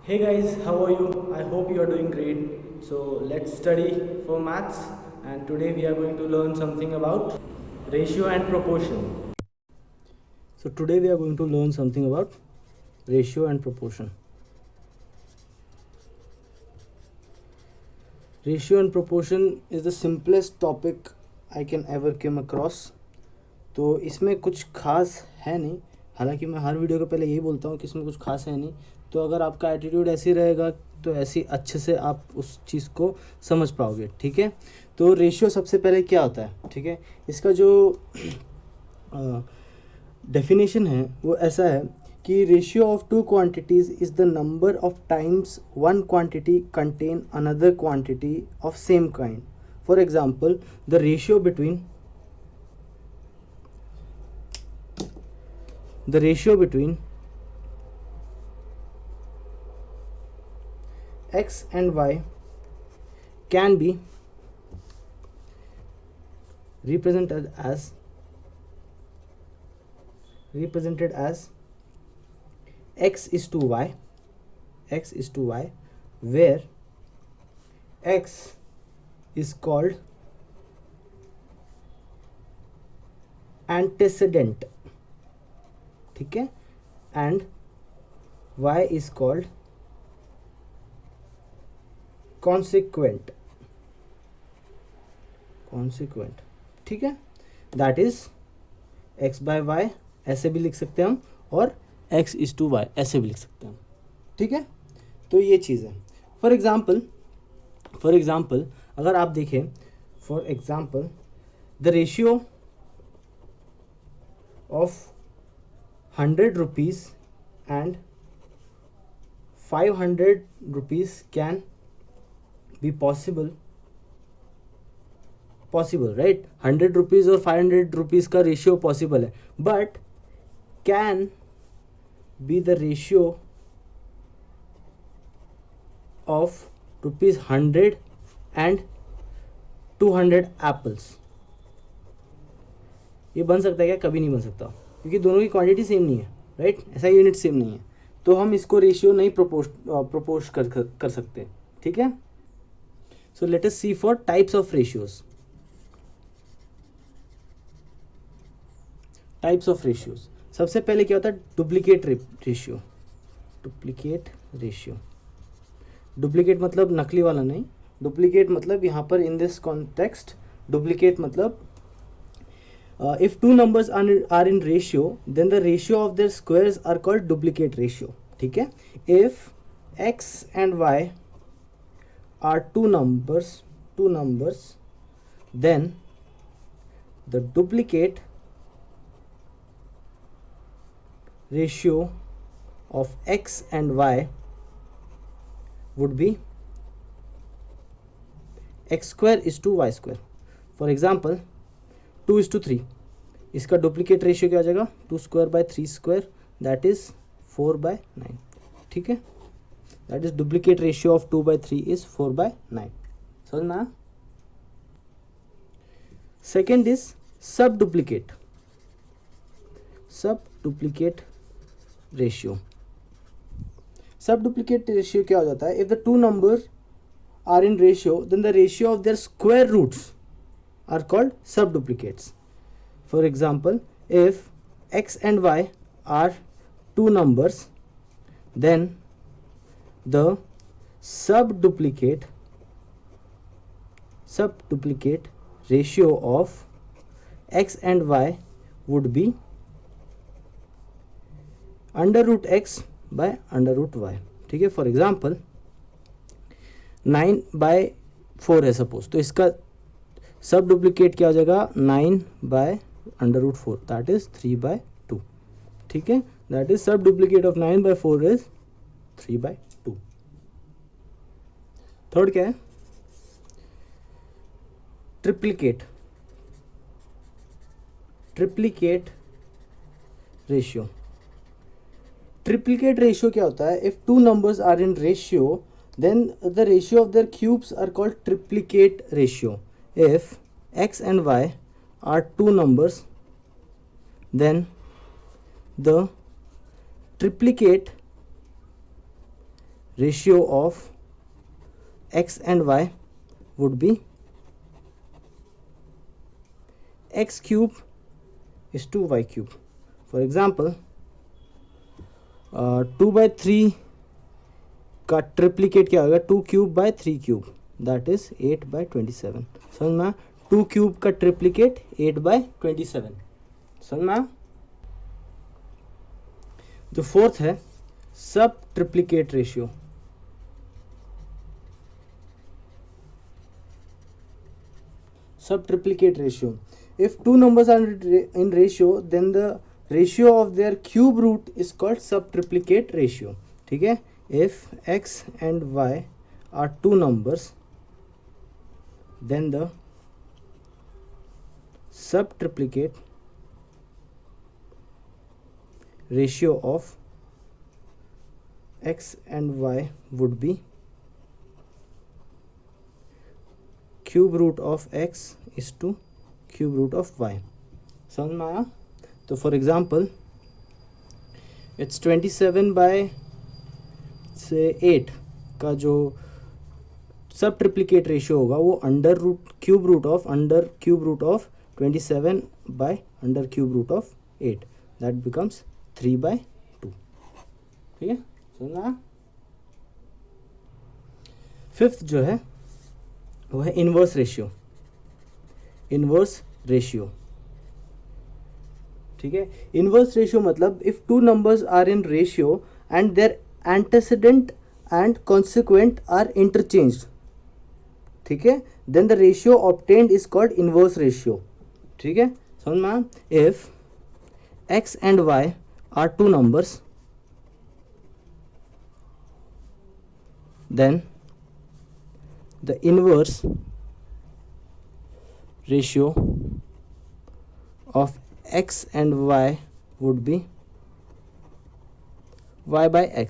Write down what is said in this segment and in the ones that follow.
Hey guys, how are you? I hope you are doing great. So let's study for maths, and today we are going to learn something about ratio and proportion. So today we are going to learn something about ratio and proportion. Ratio and proportion is the simplest topic I can ever came across. तो इसमें कुछ खास है नहीं, हालांकि मैं हर video के पहले यही बोलता हूँ कि इसमें कुछ खास है नहीं. तो अगर आपका एटीट्यूड ऐसे रहेगा तो ऐसे अच्छे से आप उस चीज़ को समझ पाओगे. ठीक है. तो रेशियो सबसे पहले क्या होता है. ठीक है. इसका जो डेफिनेशन है वो ऐसा है कि ratio of two quantities is the number of times one quantity contain another quantity of same kind. For example the ratio between x and y can be represented as x is to y, where x is called antecedent. ठीक है. and y is called consequent. ठीक है. That is x by y ऐसे भी लिख सकते हैं हम, और x इज टू y ऐसे भी लिख सकते हैं हम. ठीक है. तो ये चीज़ है. फॉर एग्जाम्पल अगर आप देखें, for example the ratio of 100 rupees and 500 rupees can be possible, right? 100 rupees और 500 rupees का रेशियो पॉसिबल है, but can be the ratio of ₹100 and 200 apples. ये बन सकता है क्या? कभी नहीं बन सकता, क्योंकि दोनों की क्वांटिटी सेम नहीं है, राइट? ऐसा यूनिट सेम नहीं है, तो हम इसको रेशियो नहीं प्रपोज कर सकते. ठीक है. So let us see four types of ratios. सबसे पहले क्या होता है? Duplicate ratio. डुप्लीकेट मतलब नकली वाला नहीं. डुप्लीकेट मतलब यहाँ पर इन दिस कॉन्टेक्स्ट डुप्लीकेट मतलब if two numbers are in ratio, then the ratio of their squares are called duplicate ratio. ठीक है. if x and y are two numbers, then the duplicate ratio of x and y would be x square is to y square. For example 2:3. इसका duplicate ratio क्या आ जाएगा? 2 square by 3 square, that is 4/9. ठीक है. That is duplicate ratio of 2/3 is 4/9. समझ में आया? Second is sub duplicate ratio. Sub duplicate ratio क्या हो जाता है? If the two number are in ratio, then the ratio of their square roots are called subduplicates. For example, if x and y are two numbers, then the subduplicate ratio of x and y would be under root x by under root y. ठीक है. For example 9/4 है suppose, तो इसका सब duplicate क्या हो जाएगा? 9/√4, that is 3/2. ठीक है. That is sub duplicate of 9/4 is 3/2. Third क्या है? Triplicate ratio. ट्रिप्लीकेट रेशियो क्या होता है? If two numbers are in ratio, then the ratio of their cubes are called triplicate ratio. If x and y are two numbers, then the triplicate ratio of x and y would be x cube is to y cube. For example, 2/3 का triplicate क्या होगा, 2 cube by 3 cube, that is 8/27. समझ में? 2 cube का triplicate 8/27. समझ में? जो fourth है सब triplicate ratio. Sub triplicate ratio. If two numbers are in ratio, then the ratio of their cube root is called sub triplicate ratio. ठीक है? If x and y are two numbers, then the sub triplicate ratio of x and y would be cube root of x is to cube root of y. समझ में आया? तो for example it's 27/8 का जो सब triplicate ratio होगा वो under root cube root of 27 by under cube root of 8, that becomes 3/2. ठीक है, समझ में आया? फिफ्थ जो है वो है इनवर्स रेशियो. इनवर्स रेशियो, ठीक है. इनवर्स रेशियो मतलब if two numbers are in ratio and their antecedent and consequent are interchanged, ठीक है, then the ratio obtained is called inverse ratio. ठीक है, समझ में? If x and y are two numbers, then the inverse ratio of x and y would be y by x.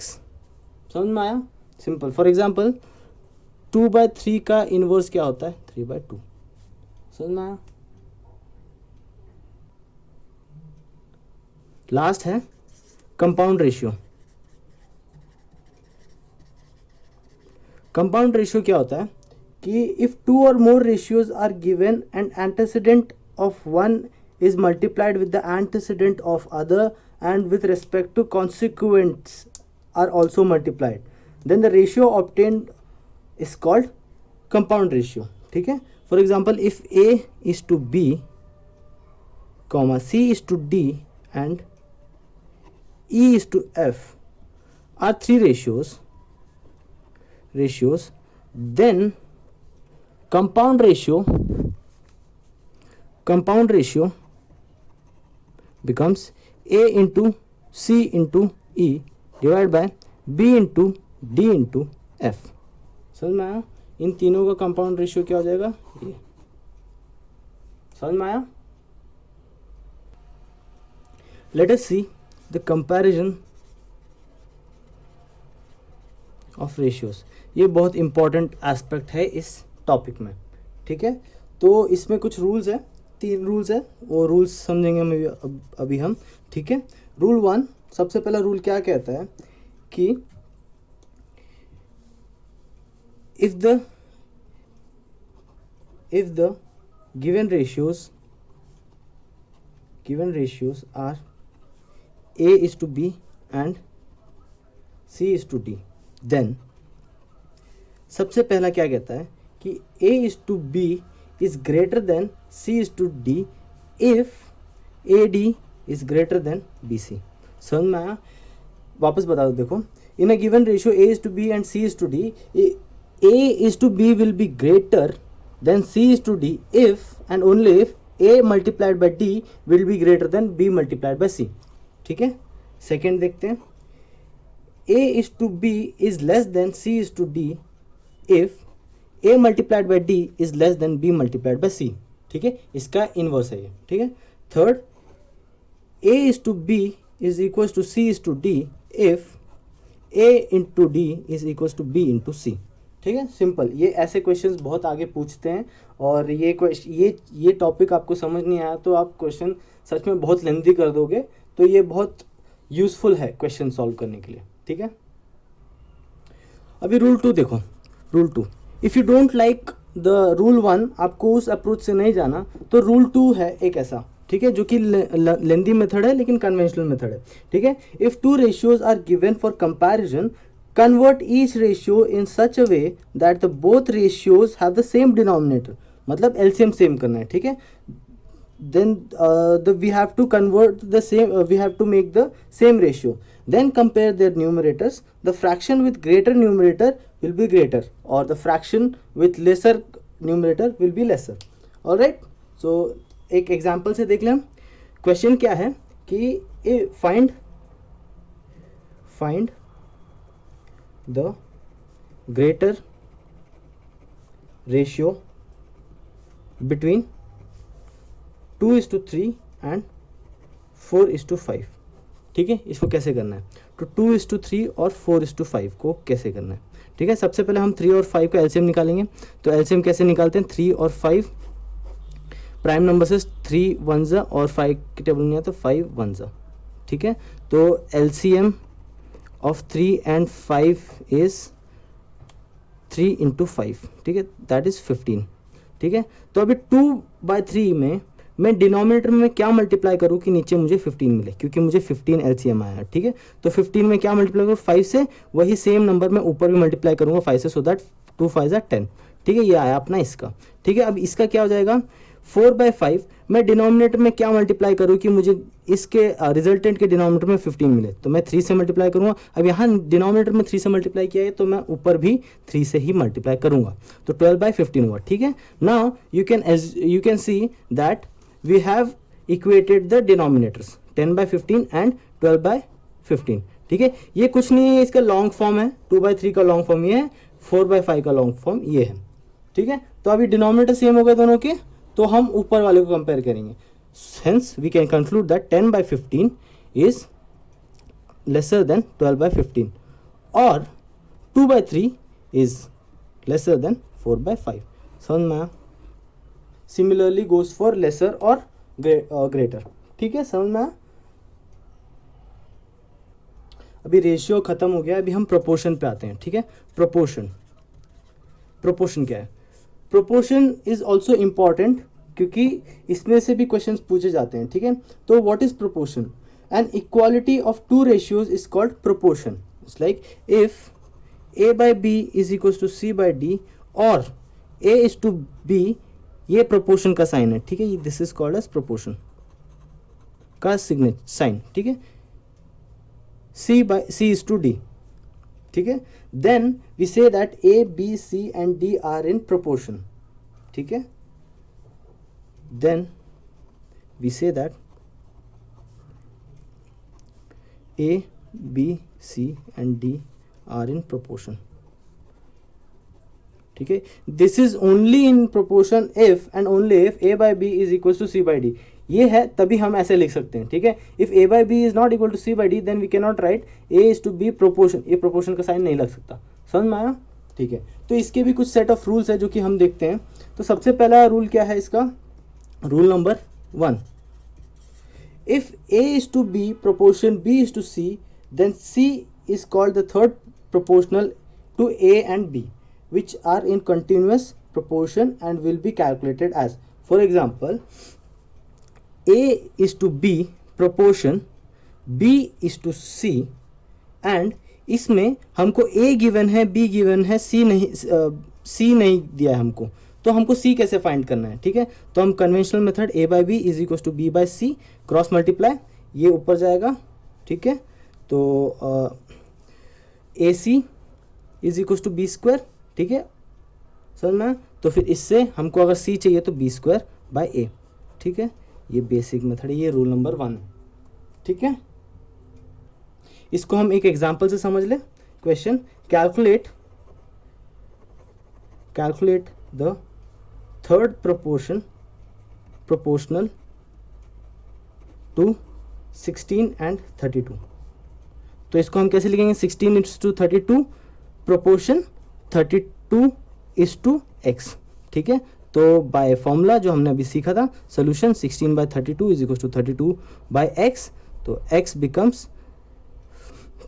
समझ में आया? Simple. For example 2/3 का inverse क्या होता है? 3/2. समझ में आया? लास्ट है कंपाउंड रेशियो. कंपाउंड रेशियो क्या होता है कि if two or more ratios are given and antecedent of one is multiplied with the antecedent of other and with respect to consequents are also multiplied, then the ratio obtained is called compound ratio. ठीक है, for example if A is to B comma C is to D and E is to F are three ratios, then compound ratio becomes a into c into e divided by b into d into f. समझ में आया? इन तीनों का compound ratio क्या हो जाएगा? ये. समझ में आया? Let us see the comparison of ratios. ये बहुत इंपॉर्टेंट एस्पेक्ट है इस टॉपिक में. ठीक है, तो इसमें कुछ रूल्स है, 3 रूल्स है, वो रूल्स समझेंगे अभी हम. ठीक है, रूल 1, सबसे पहला रूल क्या कहता है कि if the given ratios are a is to b and c is to d, देन सबसे पहला क्या कहता है कि a is to b is greater than c is to d if ad is greater than bc. समझ में आया? वापस बता दो. देखो, in a given ratio a is to b and c is to d, a is to b will be greater than c is to d if and only if a multiplied by d will be greater than b multiplied by c. ठीक है, second देखते हैं. a is to b is less than c is to d if a multiplied by d is less than b multiplied by c. ठीक है, इसका inverse है ये. ठीक है, third, a is to b is equals to c is to d if a into d is equals to b into c. ठीक है, simple. ये ऐसे क्वेश्चंस बहुत आगे पूछते हैं और ये टॉपिक आपको समझ नहीं आया तो आप क्वेश्चन सच में बहुत लेंथी कर दोगे, तो ये बहुत यूजफुल है क्वेश्चन सॉल्व करने के लिए. ठीक है, अभी रूल 2 देखो, rule 2, if you don't like the rule 1, आपको उस अप्रोच से नहीं जाना, तो रूल 2 है एक ऐसा, ठीक है, जो कि लेंदी मेथड है लेकिन कन्वेंशनल मेथड है, ठीक है। If two ratios are given for comparison, convert each ratio in such a way that the both ratios have the same denominator, मतलब LCM सेम करना है, ठीक है। then we have to convert the same, we have to make the same ratio, then compare their numerators, the fraction with greater numerator will be greater or the fraction with lesser numerator will be lesser. alright, so एक example से देख लें हम। Question क्या है कि find the greater ratio between 2:3 and 4:5, ठीक है। इसको कैसे करना है, तो 2:3 और 4:5 को कैसे करना है, ठीक है। सबसे पहले हम 3 और 5 का एलसीएम निकालेंगे। तो एलसीएम कैसे निकालते हैं, 3 और 5 प्राइम नंबर से 3 1 और 5 की टेबल में है तो 5 1, ठीक है। तो LCM of 3 and 5 is 3 into 5, ठीक है, that is 15, ठीक है। तो अभी 2/3 में मैं डिनोमिनेटर में क्या मल्टीप्लाई करूँ कि नीचे मुझे 15 मिले, क्योंकि मुझे 15 एलसीएम आया है, ठीक है। तो 15 में क्या मल्टीप्लाई करूँ, 5 से, वही सेम नंबर मैं ऊपर भी मल्टीप्लाई करूँगा 5 से, सो दैट 2 5 10, ठीक है। ये आया अपना इसका, ठीक है। अब इसका क्या हो जाएगा, 4/5 मैं डिनोमिनेटर में क्या मल्टीप्लाई करूँ कि मुझे इसके रिजल्टेंट के डिनोमिनेटर में 15 मिले, तो मैं 3 से मल्टीप्लाई करूँगा। अब यहाँ डिनोमिनेटर में 3 से मल्टीप्लाई किया है तो मैं ऊपर भी 3 से ही मल्टीप्लाई करूँगा, तो 12/15 हुआ, ठीक है। Now you can see that we have equated the denominators 10/15 and 12/15, ठीक है। ये कुछ नहीं है, इसका लॉन्ग फॉर्म है, 2/3 का लॉन्ग फॉर्म ये है, 4/5 का लॉन्ग फॉर्म ये है, ठीक है। तो अभी डिनोमिनेटर सेम हो गए दोनों के, तो हम ऊपर वाले को कंपेयर करेंगे। Hence we can conclude that 10/15 is lesser than 12/15 or 2/3 is lesser than 4/5. समझ में आया? Similarly goes for lesser or greater, ठीक है, समझ में आया? अभी रेशियो खत्म हो गया, अभी हम प्रोपोर्शन पे आते हैं, ठीक है। प्रोपोर्शन क्या है, प्रोपोर्शन इज ऑल्सो इम्पॉर्टेंट, क्योंकि इसमें से भी क्वेश्चंस पूछे जाते हैं, ठीक है। तो what is proportion, an equality of two ratios is called proportion. It's like if a/b is equal to c/d और a:b, ये प्रोपोर्शन का साइन है, ठीक है। This is called as proportion का सिग्नेचर साइन, ठीक है। c is to d, ठीक है। Then we say that a, b, c and d are in proportion, ठीक है। then we say that A, B, C and D are in proportion, ठीक है। this is only in proportion if and only if A/B is equal to C/D, ये है तभी हम ऐसे लिख सकते हैं, ठीक है। if A/B is not equal to C/D then we cannot write A is to B proportion, ये proportion का साइन नहीं लग सकता, समझ में आया, ठीक है। तो इसके भी कुछ सेट ऑफ रूल्स है जो कि हम देखते हैं। तो सबसे पहला रूल क्या है इसका, rule number 1, if A is to B proportion B is to C, then C is called the third proportional to A and B, which are in continuous proportion and will be calculated as, for example, A is to B proportion B is to C, and इसमें हमको A given है, B given है, C नहीं दिया है हमको, तो हमको C कैसे फाइंड करना है, ठीक है। तो हम conventional method A/B is equal to B/C cross multiply, ये ऊपर जाएगा, ठीक है। तो AC is equal to B², ठीक है, समझ में। तो फिर इससे हमको अगर C चाहिए तो B²/A, ठीक है। ये बेसिक मेथड है, ये रूल नंबर 1, ठीक है। इसको हम एक एग्जांपल से समझ ले। Question, calculate the third proportional to 16 and 32। तो इसको हम कैसे लिखेंगे, 16:32 प्रोपोर्शन 32:x, ठीक है। तो बाय फॉर्मूला जो हमने अभी सीखा था, solution 16/32 is equal to 32/x, तो x बिकम्स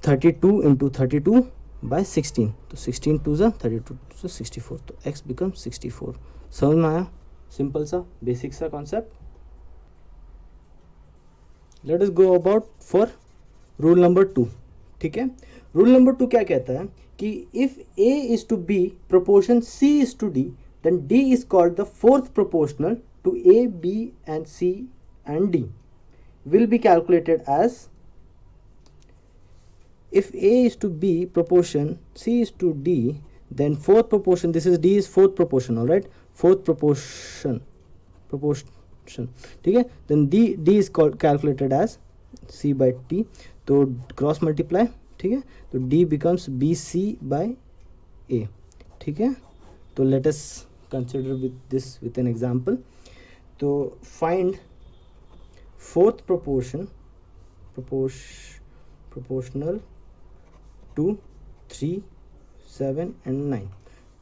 32 × 32 बाय 16, तो 16 2 ज़ा 32 तो 64, तो x बिकम 64। समझ में आया? सिंपल सा बेसिक सा concept. Let us go about for rule number 2। ठीक है, रूल नंबर 2 क्या कहता है कि if a is to b proportion c is to d, then d is called the fourth proportional to a, b and c and d, will be calculated as, if a is to b proportion c is to d, then fourth proportion, this is d is fourth proportion, all right, fourth proportion, ठीक है, then d is called calculated as c by t, तो cross multiply, ठीक है, तो d becomes bc by a। ठीक है, तो let us consider with this with an example। तो find fourth proportional to 3, 7 and 9।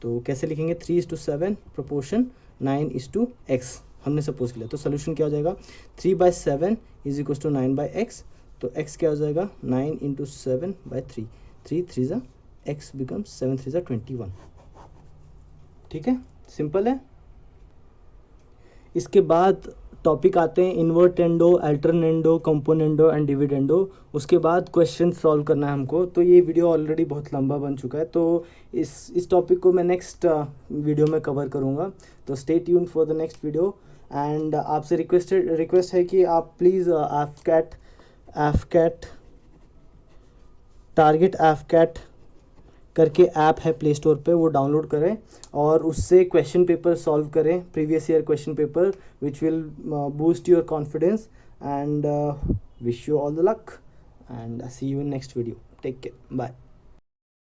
तो कैसे लिखेंगे? 3:7 प्रोपोर्शन 9:x हमने सपोज किया, तो सोल्यूशन क्या हो जाएगा? 3/7 इज इक्वल टू 9/x, तो x क्या हो जाएगा? 9 × 7/3, 3 3 ज़ा x बिकम्स 7 3 ज़ा 21। ठीक है, सिंपल है। इसके बाद टॉपिक आते हैं invertendo, alternendo, componendo and dividendo. उसके बाद क्वेश्चन सॉल्व करना है हमको। तो ये वीडियो ऑलरेडी बहुत लंबा बन चुका है, तो इस टॉपिक को मैं नेक्स्ट वीडियो में कवर करूँगा। तो stay tune for the next video. And आपसे रिक्वेस्ट है कि आप प्लीज़ टारगेट एफकैट करके ऐप है प्ले स्टोर पे, वो डाउनलोड करें और उससे क्वेश्चन पेपर सॉल्व करें, previous year question paper, which will boost your confidence and wish you all the luck and see you in next video. Take care, bye.